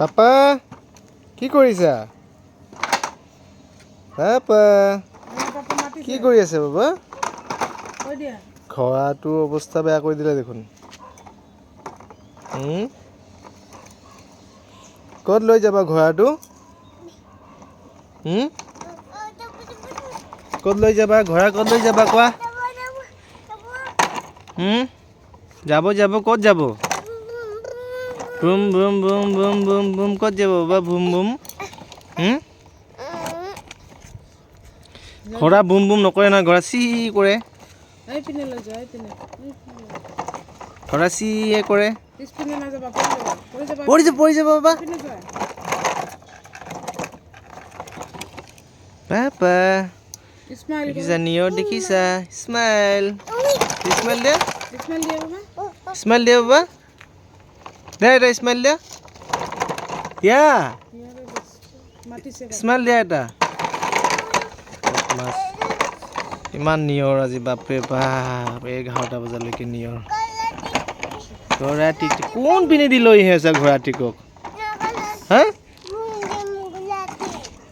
Papa কি কৰিছা? Papa কি কৰি আছে বাবা? ঘোঁৰাটো অৱস্থা বেয়া কৰি দিলে দেখোন। ক'ত লৈ যাবা ঘোঁৰাটো? ক'ত লৈ যাবা ঘোঁৰা? ক'ত লৈ যাবা কোৱা? যাব যাব ক'ত যাব? Boom boom boom boom boom boom ক'ত যাব বাবা? বুম বুম ঘোঁৰা বুম বুম নকৰে নহয়, ঘোঁৰা চি কৰে। ঘোঁৰা চিয়ে কৰে। পৰি যাব বাবা। পাপা দেখিছা নিয়ৰ দেখিছা? স্মাইল স্মাইল দিয়া, স্মাইল দিয়া বাবা। দে এটা স্মাইল দিয়া, দিয়া স্মাইল দিয়া এটা। ইমান নিয়ৰ আজি বাপৰে বাপ, 11টা বজালৈকে নিয়ৰ। ঘোঁৰাটিক কোন পিনে দি লৈ আহি আছা ঘোঁৰাটিকক? হা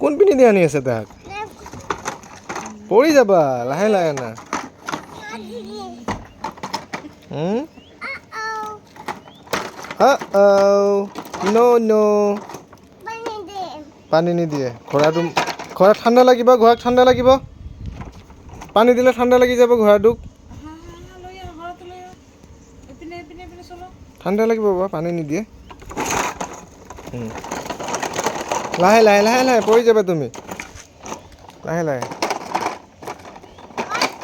কোন পিনে দি আনি আছে তাক? পৰি যাবা, লাহে লাহে না। পানী নিদিয়ে ঘোঁৰাটো। ঘোঁৰা ঠাণ্ডা লাগিব, ঘোঁৰাক ঠাণ্ডা লাগিব। পানী দিলে ঠাণ্ডা লাগি যাব ঘোঁৰাটোক। ঠাণ্ডা লাগিব বাবা, পানী নিদিয়ে। লাহে লাহে লাহে লাহে পৰি যাবা তুমি। লাহে লাহে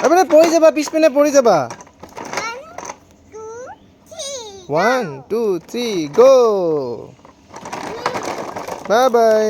এপিনে পৰি যাবা, পিছপিনে পৰি যাবা। 1 2 3 গো। Bye bye.